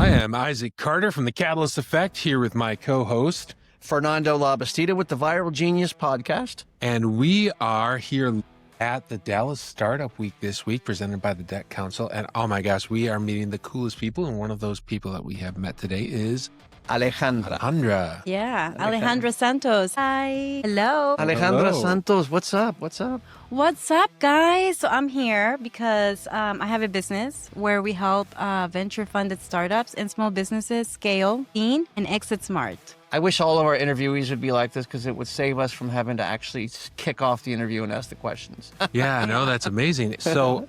I am Isaac Carter from The Catalyst Effect, here with my co-host, Fernando Labastida with the Viral Genius podcast. and we are here at the Dallas Startup Week this week, presented by the Debt Council. And oh my gosh, we are meeting the coolest people. And one of those people that we have met today is Alejandra. Yeah, Alejandra Santos. Hi. Hello. Alejandra Hello. Santos, what's up? What's up? What's up, guys? So I'm here because I have a business where we help venture-funded startups and small businesses scale, lean, and exit smart. I wish all of our interviewees would be like this because it would save us from having to actually kick off the interview and ask the questions. yeah, no, that's amazing. So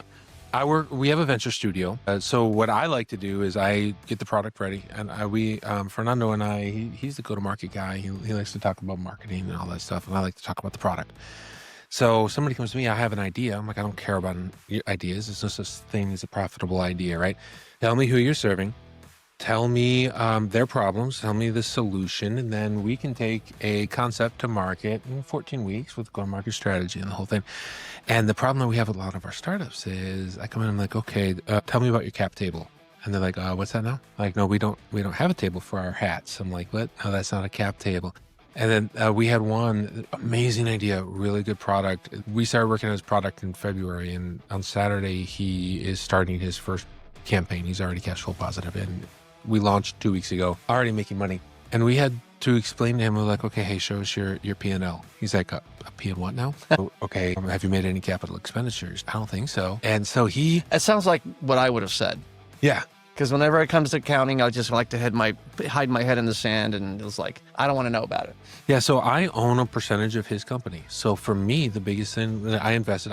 we have a venture studio. So what I like to do is I get the product ready, and Fernando and I, he's the go-to-market guy. He likes to talk about marketing and all that stuff, and I like to talk about the product. So somebody comes to me, I have an idea. I'm like, I don't care about ideas. There's no such thing as a profitable idea, right? Tell me who you're serving. Tell me their problems. Tell me the solution. And then we can take a concept to market in 14 weeks with go-to-market strategy and the whole thing. And the problem that we have with a lot of our startups is I come in and I'm like, okay, tell me about your cap table. And they're like, what's that now? Like, no, we don't have a table for our hats. I'm like, what? No, that's not a cap table. And then we had one amazing idea, really good product. We started working on his product in February, and on Saturday, he is starting his first campaign. He's already cash flow positive, and we launched 2 weeks ago, already making money. And we had to explain to him, we're like, okay, hey, show us your P&L. He's like, a P and what now? Okay, have you made any capital expenditures? I don't think so. And so It sounds like what I would have said. yeah. Because whenever it comes to accounting, I just like to hide my head in the sand, and it was like, I don't want to know about it. Yeah, so I own a percentage of his company. So for me, the biggest thing that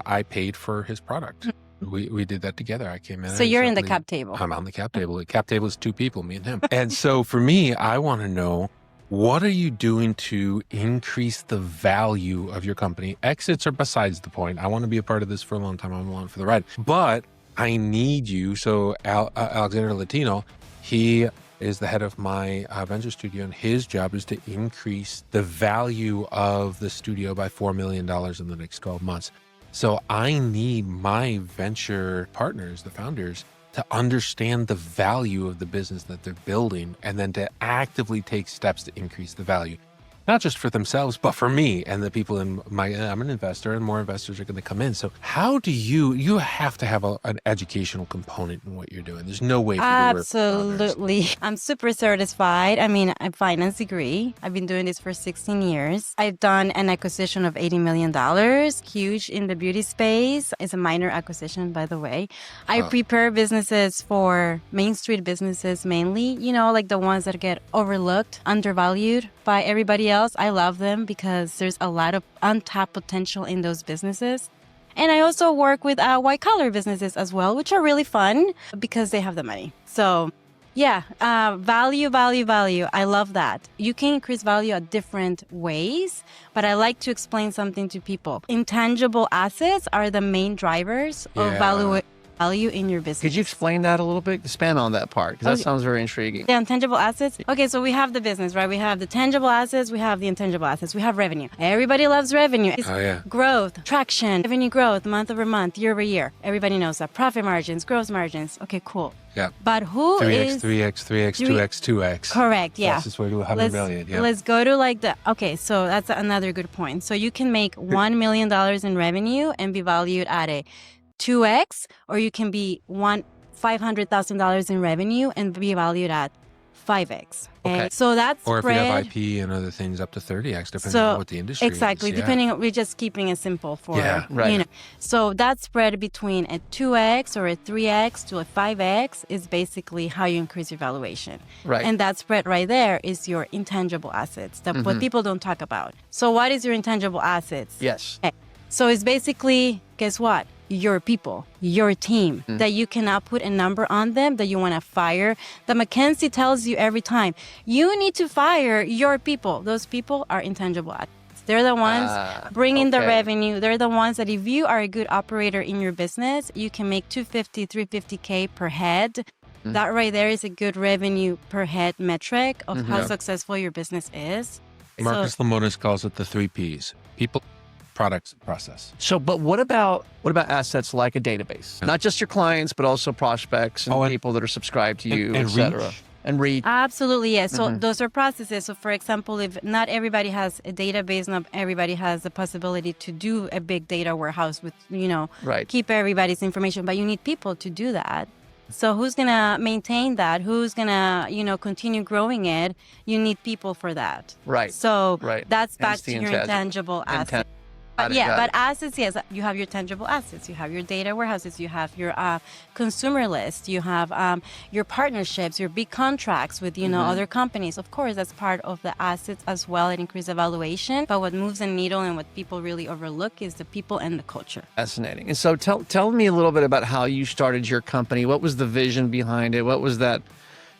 I paid for his product. We did that together. I came in. So you're in the cap table. I'm on the cap table. The cap table is two people, me and him. And so for me, I want to know, what are you doing to increase the value of your company? Exits are besides the point. I want to be a part of this for a long time. I'm along for the ride. But I need you. So Alexander Latino, he is the head of my venture studio, and his job is to increase the value of the studio by $4 million in the next 12 months. So I need my venture partners, the founders, to understand the value of the business that they're building, and then to actively take steps to increase the value. Not just for themselves, but for me and the people I'm an investor, and more investors are going to come in. So how do you have to have an educational component in what you're doing. There's no way for you to work with Absolutely. others. I'm super certified. I mean, I'm finance degree. I've been doing this for 16 years. I've done an acquisition of $80 million, huge in the beauty space. It's a minor acquisition, by the way. I prepare businesses for Main Street businesses mainly, like the ones that get overlooked, undervalued by everybody else. I love them because there's a lot of untapped potential in those businesses. And I also work with white collar businesses as well, which are really fun because they have the money. So yeah, value. I love that. You can increase value at different ways, but I like to explain something to people. Intangible assets are the main drivers of value in your business. Could you explain that a little bit? Expand on that part, because that sounds very intriguing. The intangible assets. Okay, so we have the business, right? We have the tangible assets. We have the intangible assets. We have revenue. Everybody loves revenue. It's growth, traction, revenue growth, month over month, year over year. Everybody knows that. Profit margins, gross margins. Okay, cool. Yeah. But who 3x, is 2x, 2x. Correct, yeah. Fastest way to 100 million. Yeah. Let's go to okay, so that's another good point. So you can make $1 million in revenue and be valued at a 2x, or you can be $500,000 in revenue and be valued at 5x. Okay. So that's Or if you spread. have IP and other things, up to 30x, depending on what the industry exactly, is. depending. We're just keeping it simple for right. So that spread between a 2x or a 3x to a 5x is basically how you increase your valuation. Right. And that spread right there is your intangible assets. What people don't talk about. So what is your intangible assets? Yes. Okay. So it's basically, guess what? Your people, your team, that you cannot put a number on them, that you want to fire. That McKinsey tells you every time, you need to fire your people. Those people are intangible assets. They're the ones bringing the revenue. They're the ones that if you are a good operator in your business, you can make $250,000, $350K per head. That right there is a good revenue per head metric of how successful your business is. Marcus Lemonis calls it the 3 Ps. People, products, and process. So, but what about assets like a database? Not just your clients, but also prospects and people that are subscribed to you, et cetera. and read. Absolutely, yes. So Mhm. those are processes. So for example, if not everybody has a database, not everybody has the possibility to do a big data warehouse with, Right. keep everybody's information, but you need people to do that. So who's going to maintain that? Who's going to, continue growing it? You need people for that. Right. So Right. that's back Hence the to your intangible assets. Got it, Yeah, got but it. assets, yes, you have your tangible assets, you have your data warehouses, you have your consumer list, you have your partnerships, your big contracts with, other companies. Of course, that's part of the assets as well. It increases valuation. But what moves the needle and what people really overlook is the people and the culture. Fascinating. And so tell me a little bit about how you started your company. What was the vision behind it? What was that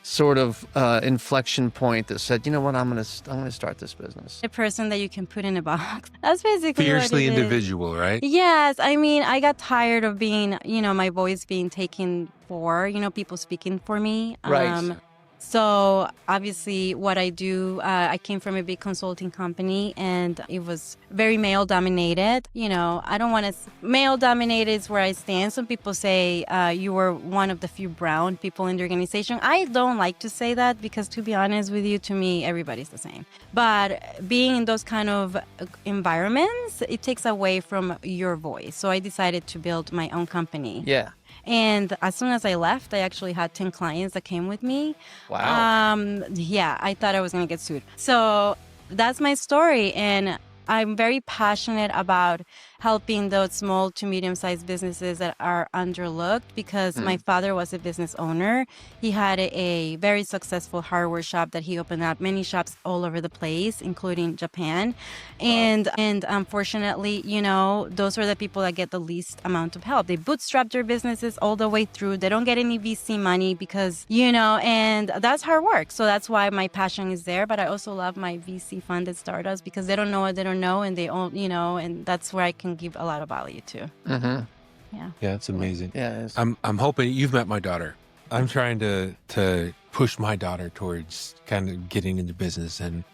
sort of inflection point that said, you know what, I'm gonna start this business? A person that you can put in a box. That's basically Fiercely what it is. individual, right? Yes, I mean, I got tired of being, my voice being taken for, people speaking for me. Right. So obviously what I do, I came from a big consulting company and it was very male dominated. I don't want to, male dominated is where I stand. Some people say you were one of the few brown people in the organization. I don't like to say that because to be honest with you, to me, everybody's the same. But being in those kind of environments, it takes away from your voice. So I decided to build my own company. Yeah. And as soon as I left, I actually had 10 clients that came with me. Wow. Yeah, I thought I was going to get sued. So that's my story. And I'm very passionate about helping those small to medium-sized businesses that are underlooked because my father was a business owner. He had a very successful hardware shop that he opened up many shops all over the place, including Japan. And unfortunately, those are the people that get the least amount of help. They bootstrap their businesses all the way through. They don't get any VC money because, and that's hard work. So that's why my passion is there. But I also love my VC funded startups because they don't know what they don't know. And they all, and that's where I can give a lot of value to. Mm-hmm. Yeah, it's amazing. Yeah. I'm hoping you've met my daughter. I'm trying to push my daughter towards kind of getting into business and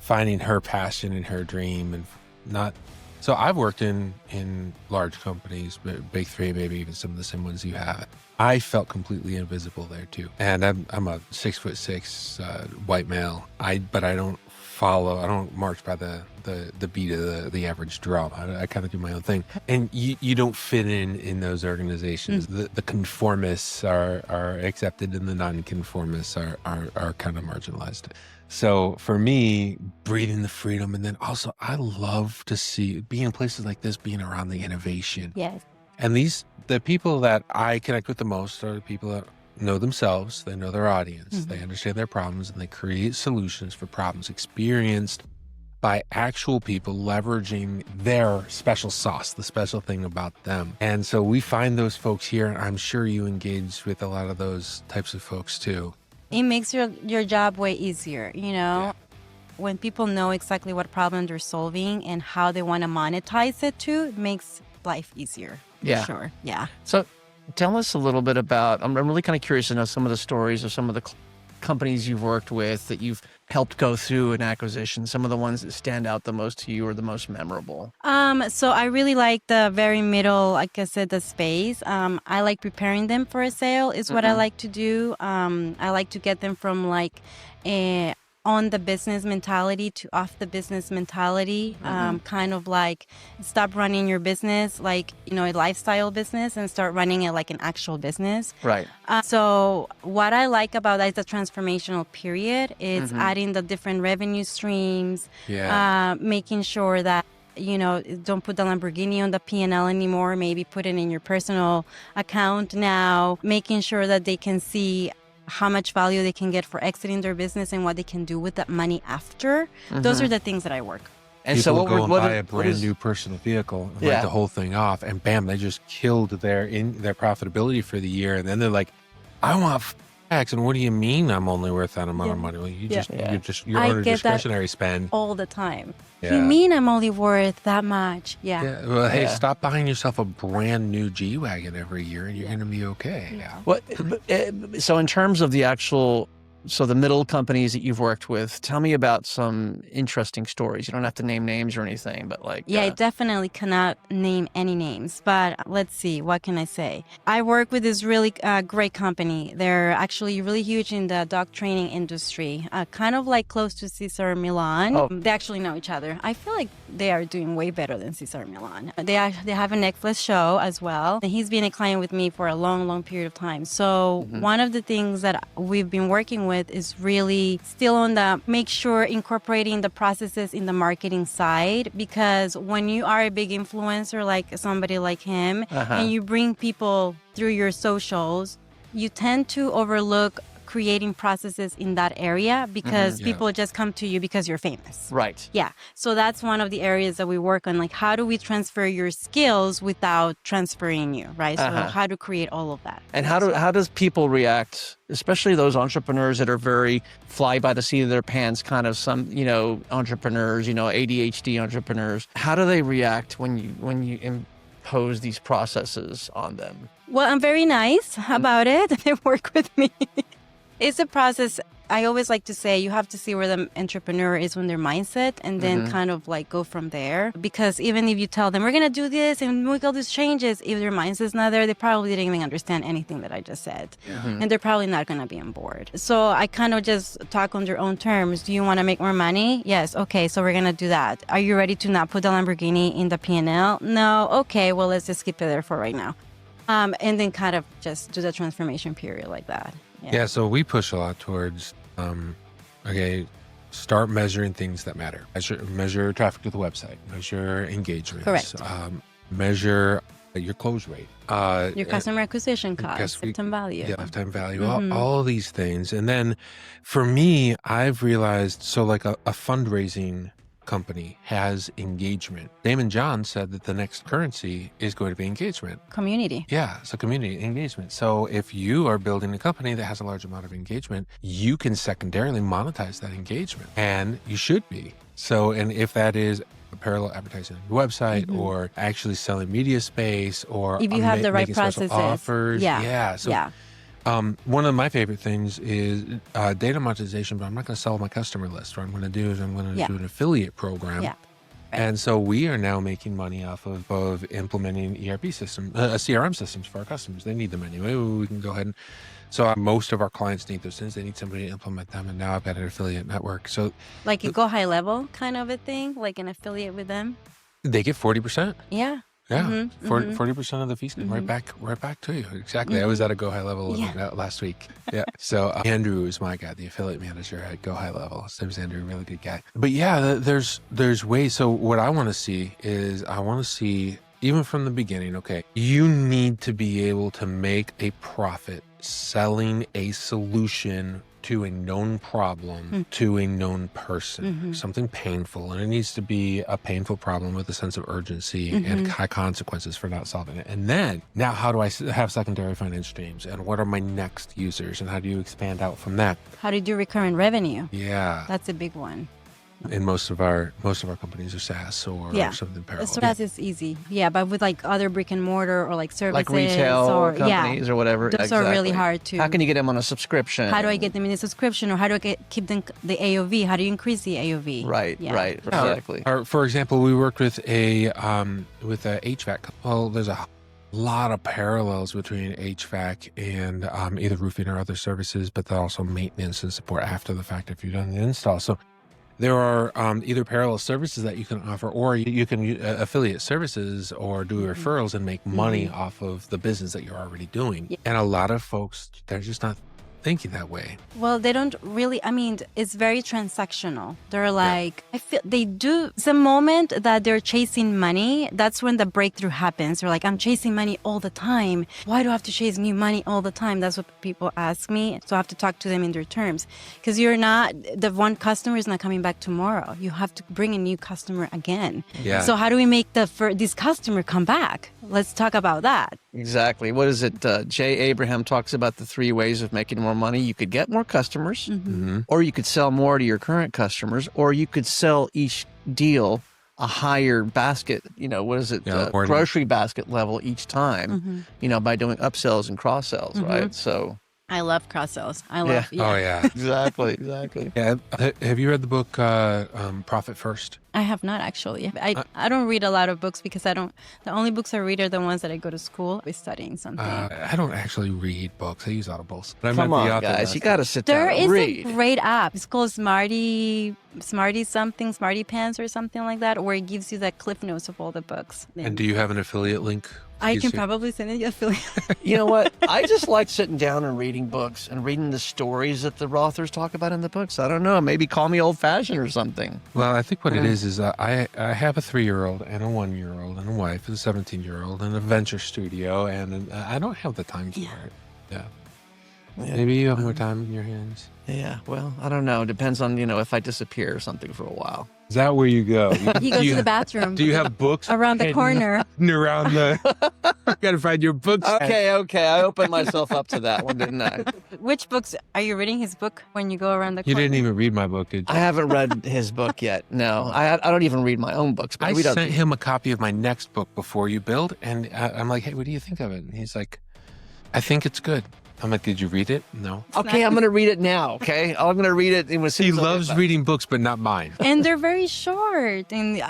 finding her passion and her dream and not. So I've worked in large companies, big three, maybe even some of the same ones you have. I felt completely invisible there too. And I'm a 6'6" white male. But I don't march by the beat of the average drum. I kind of do my own thing. And you don't fit in those organizations. The conformists are accepted and the non-conformists are kind of marginalized. So for me, breathing the freedom, and then also I love to be in places like this, being around the innovation. yes. And the people that I connect with the most are the people that know themselves, they know their audience, they understand their problems, and they create solutions for problems experienced by actual people leveraging their special sauce, the special thing about them. And so we find those folks here, and I'm sure you engage with a lot of those types of folks too. It makes your job way easier, Yeah. When people know exactly what problem they're solving and how they want to monetize it too, it makes life easier. Yeah. For sure. Yeah. So tell us a little bit about, I'm really kind of curious to know some of the stories of some of the companies you've worked with that you've helped go through an acquisition, some of the ones that stand out the most to you or the most memorable. So I really like the very middle, like I said, the space. I like preparing them for a sale is what I like to do. I like to get them from like a on the business mentality to off the business mentality, kind of like stop running your business like, a lifestyle business and start running it like an actual business. Right. So what I like about that is the transformational period. It's adding the different revenue streams, making sure that, don't put the Lamborghini on the P&L anymore, maybe put it in your personal account now, making sure that they can see how much value they can get for exiting their business and what they can do with that money after. Those are the things that I work. And People so go and buy a brand new personal vehicle and write the whole thing off, and bam, they just killed their profitability for the year. And then they're like, I want X. And what do you mean I'm only worth that amount of money? Well, you're I on a get discretionary spend. All the time. Yeah. You mean I'm only worth that much? Yeah. Well, hey, stop buying yourself a brand new G-Wagon every year and you're going to be okay. Yeah. What? So in terms of the actual So the middle companies that you've worked with, tell me about some interesting stories. You don't have to name names or anything, but like... Yeah, I definitely cannot name any names, but let's see, what can I say? I work with this really great company. They're actually really huge in the dog training industry, kind of like close to Cesar Milan. Oh. They actually know each other. I feel like they are doing way better than Cesar Milan. They have a Netflix show as well. And he's been a client with me for a long, long period of time. So one of the things that we've been working with is really still on the make sure incorporating the processes in the marketing side, because when you are a big influencer like somebody like him and you bring people through your socials, you tend to overlook creating processes in that area because people just come to you because you're famous. Right. Yeah. So that's one of the areas that we work on. Like, how do we transfer your skills without transferring you, right? So how to create all of that. And how does people react, especially those entrepreneurs that are very fly by the seat of their pants, kind of some, entrepreneurs, ADHD entrepreneurs. How do they react when you impose these processes on them? Well, I'm very nice about it. They work with me. It's a process. I always like to say you have to see where the entrepreneur is in their mindset and then kind of like go from there. Because even if you tell them, we're going to do this and make all these changes, if their mindset's not there, they probably didn't even understand anything that I just said. And they're probably not going to be on board. So I kind of just talk on their own terms. Do you want to make more money? Yes. Okay. So we're going to do that. Are you ready to not put the Lamborghini in the P&L? No. Okay. Well, let's just keep it there for right now. And then kind of just do the transformation period like that. Yeah, so we push a lot towards, start measuring things that matter. Measure traffic to the website, measure engagement. Correct. Measure your close rate. Your customer acquisition cost, lifetime value. Yeah, lifetime value, all these things. And then for me, I've realized, so like a fundraising company has engagement. Damon John said that the next currency is going to be engagement. Community. Yeah, so community engagement. So if you are building a company that has a large amount of engagement, you can secondarily monetize that engagement, and you should be. So, and if that is parallel advertising on your website or actually selling media space or if you have the right processes, offers. Yeah. One of my favorite things is data monetization, but I'm not going to sell my customer list. What I'm going to do is I'm going to do an affiliate program. Yeah. And so we are now making money off of implementing ERP systems, CRM systems for our customers. They need them anyway. We can go ahead and, so most of our clients need those things. They need somebody to implement them. And now I've got an affiliate network. So like a go high level kind of a thing, like an affiliate with them. They get 40%. Yeah. Yeah, 40% of the fees right back to you. Exactly. I was at a Go High Level last week. Yeah. So Andrew is my guy, the affiliate manager at Go High Level. His name's Andrew, really good guy. But yeah, there's ways. So what I want to see is even from the beginning, okay, you need to be able to make a profit selling a solution to a known problem, to a known person, something painful. And it needs to be a painful problem with a sense of urgency and high consequences for not solving it. And then, now how do I have secondary finance streams? And what are my next users? And how do you expand out from that? How do you do recurring revenue? Yeah. That's a big one. And most of our companies are SaaS or something parallel. So SaaS is easy. Yeah, but with like other brick and mortar or like services like retail or companies or whatever. Those are really hard to. How can you get them on a subscription? How do I get them in a subscription, or how do I keep them the AOV? How do you increase the AOV? Right, right, exactly. Or for example, we worked with a HVAC. Well, there's a lot of parallels between HVAC and either roofing or other services, but then also maintenance and support after the fact if you've done the install. So there are either parallel services that you can offer, or you can affiliate services or do referrals and make money off of the business that you're already doing. Yeah. And a lot of folks, they're just not thinking that way. Well, they don't really, it's very transactional. They're like, I feel they do, the moment that they're chasing money, that's when the breakthrough happens. They're like, I'm chasing money all the time. Why do I have to chase new money all the time? That's what people ask me. So I have to talk to them in their terms, because the one customer is not coming back tomorrow. You have to bring a new customer again. Yeah. So how do we make this customer come back? Let's talk about that. Exactly. What is it? Jay Abraham talks about the 3 ways of making more money. You could get more customers, or you could sell more to your current customers, or you could sell each deal a higher basket, grocery basket level each time, by doing upsells and cross sells, right? So I love cross sales. I Yeah. love. Oh yeah. Exactly. Yeah. Have you read the book Profit First? I have not actually. I don't read a lot of books because I don't. The only books I read are the ones that I go to school with studying something. I don't actually read books. I use Audibles. But I Come met the on, author guys. last You got to night. sit There down and is read. a great app. It's called Smarty something, Smarty Pants or something like that, where it gives you the cliff notes of all the books. And do you have an affiliate link? I You can see- probably send it you affiliate. You know what? I just like sitting down and reading books and reading the stories that the authors talk about in the books. I don't know. Maybe call me old-fashioned or something. Well, I think what it is I have a 3-year-old and a 1-year-old and a wife and a 17-year-old and a venture studio, and I don't have the time for it. Yeah. Maybe you have more time in your hands. Yeah. Well, I don't know. Depends on, if I disappear or something for a while. Is that where you go? He goes to the bathroom. Do you have books around the hidden corner? around the. Gotta find your books. Okay. I opened myself up to that one, didn't I? Which books are you reading? His book when you go around the You corner? didn't even read my book, did you? I haven't read his book yet. No, I don't even read my own books. But I we don't. sent him a copy of my next book before you build, and I'm like, hey, what do you think of it? And he's like, I think it's good. I'm like, did you read it? No. Okay, I'm going to read it now. Okay, I'm going to read it. And He loves reading books, but not mine. And they're very short, and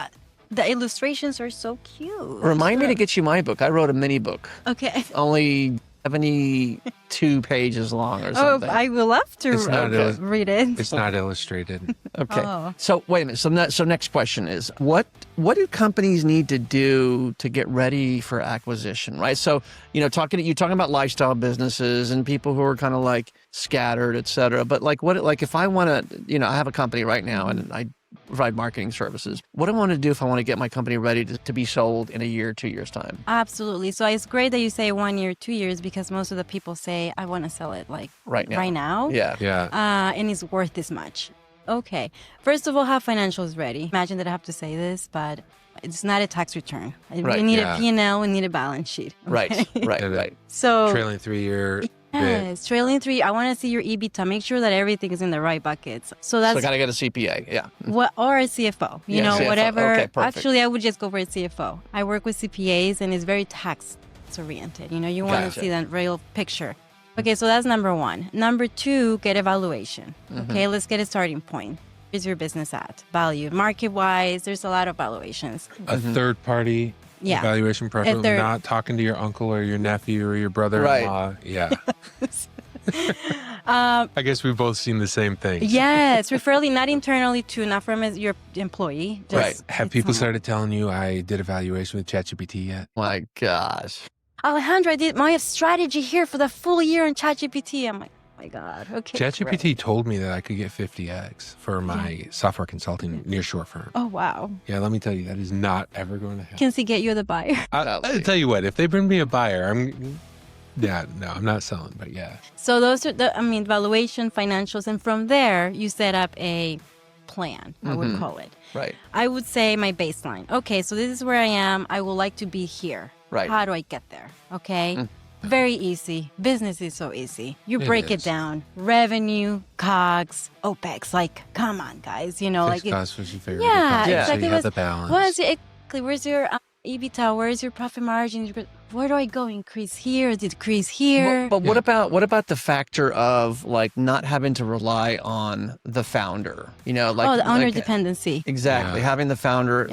the illustrations are so cute. Remind me to get you my book. I wrote a mini book, Okay. only 72 pages long or Oh, something. I will love to It's not read it. It's not illustrated. Okay. Oh. So wait a minute. So next question is, what do companies need to do to get ready for acquisition, right? So, talking about lifestyle businesses and people who are kind of like scattered, et cetera. But if I want to, I have a company right now and I provide marketing services. What do I want to do if I want to get my company ready to be sold in a year, 2 years time? Absolutely. So it's great that you say 1 year, 2 years, because most of the people say, I want to sell it like Right now. Yeah. Yeah. and it's worth this much. Okay. First of all, have financials ready. Imagine that I have to say this, but it's not a tax return. Right, We need yeah. a P&L, we need a balance sheet. Okay? Right. So Trailing 3-year. yes, trailing 3, I want to see your EBITDA. Make sure that everything is in the right buckets. So So that's I got to get a CPA. Yeah. or a CFO, CFO. whatever. Okay, perfect. Actually, I would just go for a CFO. I work with CPAs and it's very tax oriented. You want Gotcha. to see that real picture. Okay, so that's number 1. Number 2, get evaluation. Okay, let's get a starting point. Where's your business at? Value. Market wise, there's a lot of valuations. A third party Yeah. evaluation, preferably third- not talking to your uncle or your nephew or your brother-in-law. Yeah. I guess we've both seen the same thing. Yes, preferably not internally too, not from your employee. Right. Have people started telling you I did evaluation with ChatGPT yet? My gosh. Alejandra, I did my strategy here for the full year on ChatGPT. I'm like, oh my God. Okay. ChatGPT told me that I could get 50x for my software consulting nearshore firm. Oh, wow. Yeah, let me tell you, that is not ever going to happen. Can he get you the buyer? I'll tell you what, if they bring me a buyer, I'm not selling, but yeah. So those are valuation, financials, and from there you set up a plan, I would call it. Right. I would say my baseline. Okay, so this is where I am. I would like to be here. Right. How do I get there? Okay. Very easy. Business is so easy. You break it is. down. Revenue, COGS, OPEX. Like, come on, guys. Fixed costs versus variable Yeah, costs. So exactly. you have the balance. Where's your EBITDA? Where's your profit margin? Where do I go? Increase here, decrease here. But what about the factor of like not having to rely on the founder? the owner dependency. Exactly. Yeah. Having the founder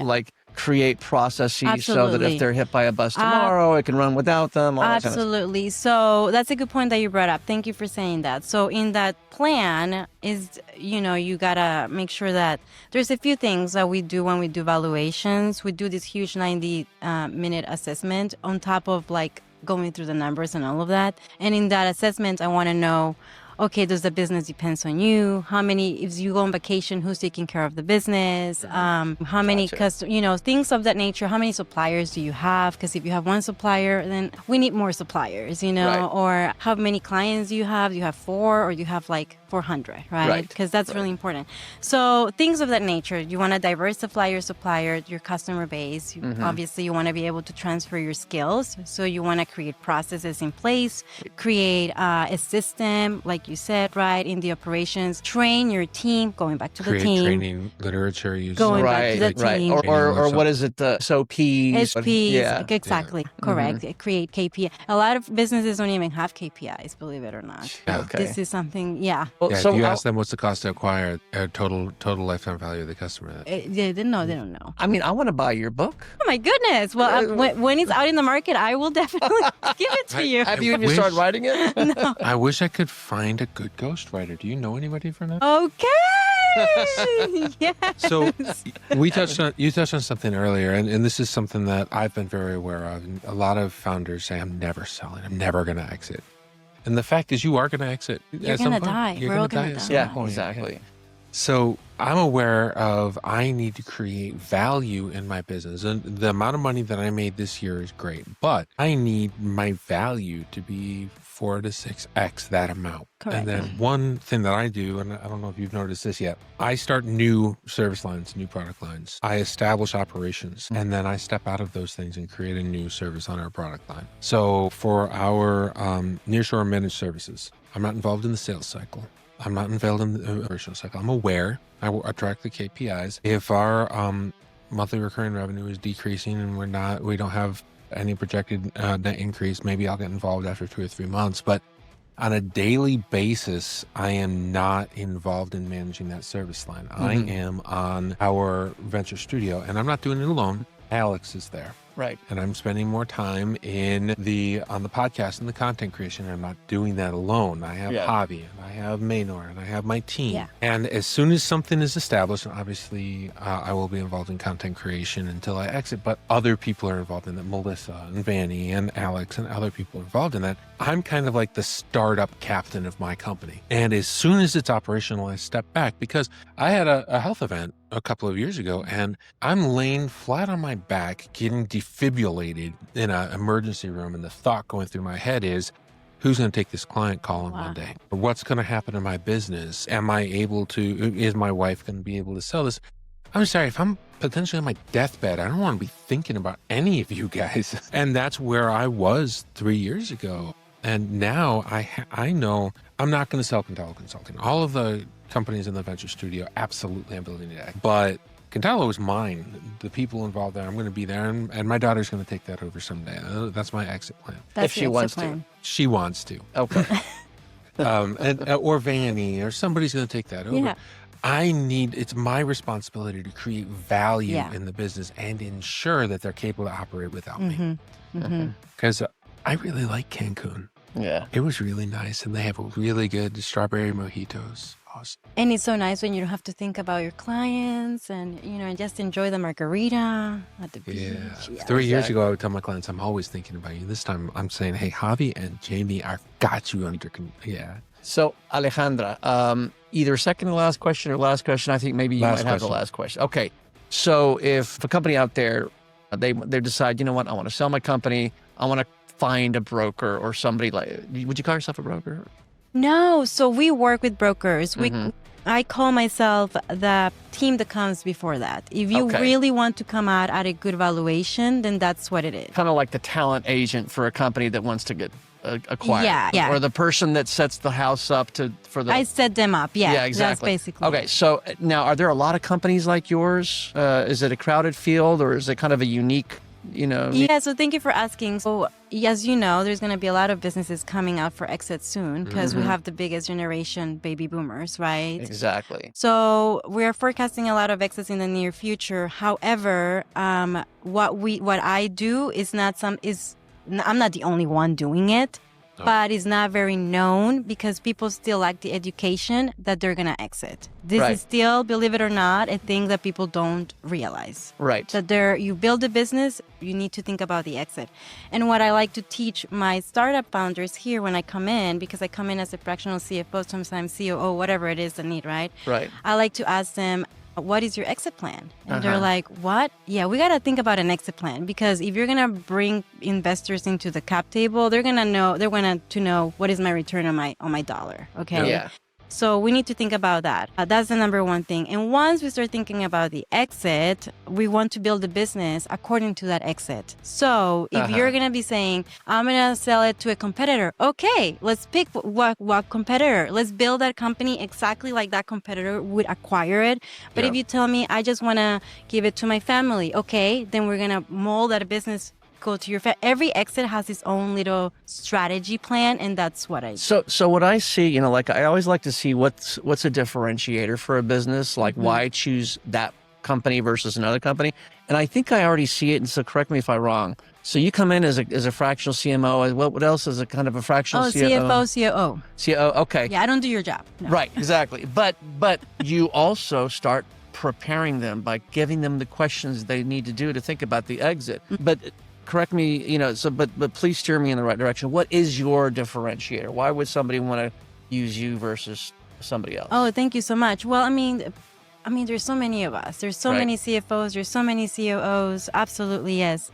create processes so that Absolutely. if they're hit by a bus tomorrow, it can run without them. All that kind of stuff. Absolutely. So that's a good point that you brought up. Thank you for saying that. So in that plan is, you gotta make sure that there's a few things that we do when we do valuations. We do this huge 90-minute assessment on top of like going through the numbers and all of that. And in that assessment, I want to know, okay, does the business depends on you? How many, if you go on vacation, who's taking care of the business? How many, things of that nature. How many suppliers do you have? Because if you have one supplier, then we need more suppliers, Right. Or how many clients do you have? Do you have 4 or do you have like 400, right? Right. Because that's really important. So things of that nature. You want to diversify your supplier, your customer base. Obviously, you want to be able to transfer your skills. So you want to create processes in place, create a system like you said, right? In the operations, train your team, going back to the Create team. training literature. Use Going back to Right, the right. team. Or what is it? The SOPs. SPs, Yeah. exactly, correct. Create KPI. A lot of businesses don't even have KPIs, believe it or not. Yeah. Okay. This is something, yeah. Well, Yeah, so if you I'll- ask them what's the cost to acquire, total lifetime value of the customer. They don't know. I mean, I want to buy your book. Oh my goodness. Well, when it's out in the market, I will definitely give it to you. Have you even wish- started writing it? No. I wish I could find a good ghostwriter. Do you know anybody for that? Okay. Yes. So you touched on something earlier, and this is something that I've been very aware of. And a lot of founders say, "I'm never selling. I'm never going to exit." And the fact is, you are going to exit. You're at some gonna point. die. You're We're gonna all gonna at die. some Yeah, point. exactly. So I'm aware of I need to create value in my business. And the amount of money that I made this year is great, but I need my value to be 4 to 6x that amount. Correct. And then one thing that I do, and I don't know if you've noticed this yet, I start new service lines, new product lines. I establish operations, and then I step out of those things and create a new service on our product line. So for our nearshore managed services, I'm not involved in the sales cycle. I'm not involved in the operational cycle. I'm aware. I track the KPIs. If our monthly recurring revenue is decreasing and we don't have any projected net increase, maybe I'll get involved after 2 or 3 months. But on a daily basis, I am not involved in managing that service line. I am on our venture studio, and I'm not doing it alone. Alex is there. Right. And I'm spending more time on the podcast and the content creation. I'm not doing that alone. I have Javi, and I have Maynor, and I have my team. Yeah. And as soon as something is established, and obviously I will be involved in content creation until I exit, but other people are involved in that. Melissa and Vanny and Alex and other people are involved in that. I'm kind of like the startup captain of my company. And as soon as it's operational, I step back, because I had a health event a couple of years ago, and I'm laying flat on my back getting defibrillated in an emergency room, and the thought going through my head is, who's going to take this client call on Monday? What's going to happen to my business? Is my wife going to be able to sell this? I'm sorry, if I'm potentially on my deathbed, I don't want to be thinking about any of you guys. And that's where I was 3 years ago. And now I know I'm not going to sell Cantalo Consulting. All of the companies in the venture studio absolutely have building it. But Cantalo is mine. The people involved there, I'm going to be there. And my daughter's going to take that over someday. That's my exit plan. That's If she the exit wants plan. She wants to. Okay. Or Vanny, or somebody's going to take that over. Yeah. It's my responsibility to create value Yeah. in the business and ensure that they're capable to operate without me. Mm-hmm. Mm-hmm. Because I really like Cancun. Yeah. It was really nice, and they have really good strawberry mojitos. Awesome. And it's so nice when you don't have to think about your clients and, and just enjoy the margarita at the beach. Yeah. 3 years ago, I would tell my clients, I'm always thinking about you. This time I'm saying, hey, Javi and Jamie, I've got you under control. Yeah. So, Alejandra, either second to last question or last question. I think maybe you might have the last question. Okay. So if a company out there, they decide, you know what, I want to sell my company. I want to find a broker or somebody would you call yourself a broker? No, so we work with brokers. Mhm. I call myself the team that comes before that. If you Okay. really want to come out at a good valuation, then that's what it is. Kind of like the talent agent for a company that wants to get acquired. Yeah. Or the person that sets the house up for the... I set them up. Yeah, exactly. That's basically Okay, it. so now are there a lot of companies like yours? Is it a crowded field, or is it kind of a unique, Yeah, so thank you for asking. So, as you know, there's going to be a lot of businesses coming out for exit soon because we have the biggest generation, baby boomers, right? Exactly. So we're forecasting a lot of exits in the near future. However, what I do is I'm not the only one doing it, but it's not very known because people still lack the education that they're going to exit. This Right. is still, believe it or not, a thing that people don't realize. Right. That you build a business, you need to think about the exit. And what I like to teach my startup founders here when I come in, because I come in as a fractional CFO, sometimes COO, whatever it is they need, right? Right. I like to ask them, what is your exit plan? And they're Uh-huh. like, what? Yeah, we got to think about an exit plan because if you're going to bring investors into the cap table, they're going to know what is my return on my dollar. Okay. Yeah. So we need to think about that. That's the number one thing. And once we start thinking about the exit, we want to build a business according to that exit. So if you're going to be saying, I'm going to sell it to a competitor, okay, let's pick what competitor. Let's build that company exactly like that competitor would acquire it. But if you tell me, I just want to give it to my family, okay, then we're going to mold that business, go to your every exit has its own little strategy plan, and that's what I do. So what I see, like I always like to see what's a differentiator for a business, like why choose that company versus another company. And I think I already see it, and so correct me if I'm wrong. So you come in as a fractional CMO. What else is a kind of a fractional CFO? CFO, COO. COO, okay. Yeah, I don't do your job. No. Right, exactly. But you also start preparing them by giving them the questions they need to do to think about the exit. But correct me, but please steer me in the right direction. What is your differentiator? Why would somebody want to use you versus somebody else? Oh, thank you so much. Well, I mean, there's so many of us. There's so many CFOs. There's so many COOs. Absolutely, yes.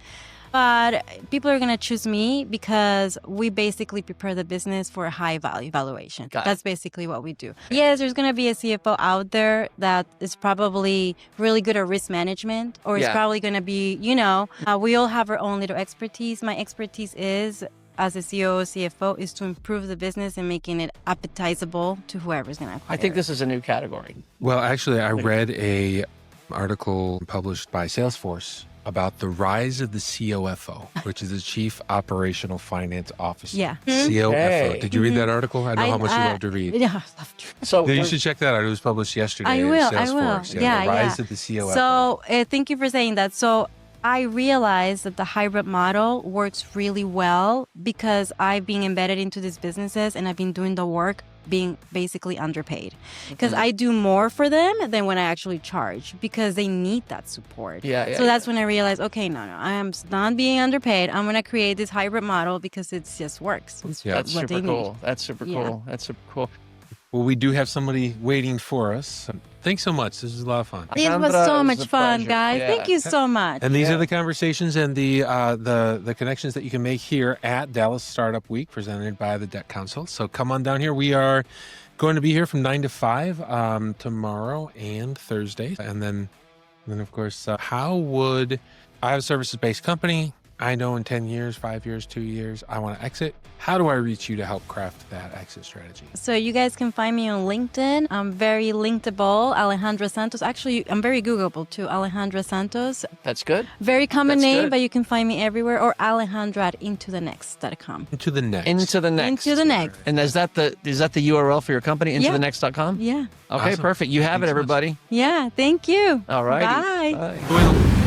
But people are going to choose me because we basically prepare the business for a high value valuation. That's basically what we do. Yes, there's going to be a CFO out there that is probably really good at risk management, or is probably going to be, we all have our own little expertise. My expertise is, as a COO, CFO, is to improve the business and making it appetizable to whoever's going to acquire I think this is a new category. Well, actually, I read a article published by Salesforce about the rise of the COFO, which is the Chief Operational Finance Officer. Yeah. COFO. Hey. Did you read that article? I know how much you love to read. Yeah, I love to. So You should check that out. It was published yesterday. I will. Salesforce. Yeah, the rise of the COFO. So thank you for saying that. So I realized that the hybrid model works really well because I've been embedded into these businesses and I've been doing the work being basically underpaid, because I do more for them than when I actually charge, because they need that support. So that's when I realized, okay, no, I am not being underpaid. I'm going to create this hybrid model because it just works. That's super cool. That's super cool. That's super cool. Well, we do have somebody waiting for us. Thanks so much. This was a lot of fun. It was so much fun, guys. Thank you so much. And these are the conversations and the connections that you can make here at Dallas Startup Week, presented by the Debt Council. So come on down here. We are going to be here from 9 to 5 tomorrow and Thursday. And then of course, how would I have a services-based company? I know in 10 years, 5 years, 2 years, I want to exit. How do I reach you to help craft that exit strategy? So you guys can find me on LinkedIn. I'm very linkable, Alejandra Santos. Actually, I'm very Googleable too, Alejandra Santos. That's good. Very common name, but you can find me everywhere, or Alejandra at intothenext.com. Into the next. Into the next. Into the next. And is that the URL for your company, intothenext.com? Yeah. Okay, Awesome. perfect. You have Thanks it, so much. everybody. Yeah, thank you. All right. Bye. Bye. Bueno.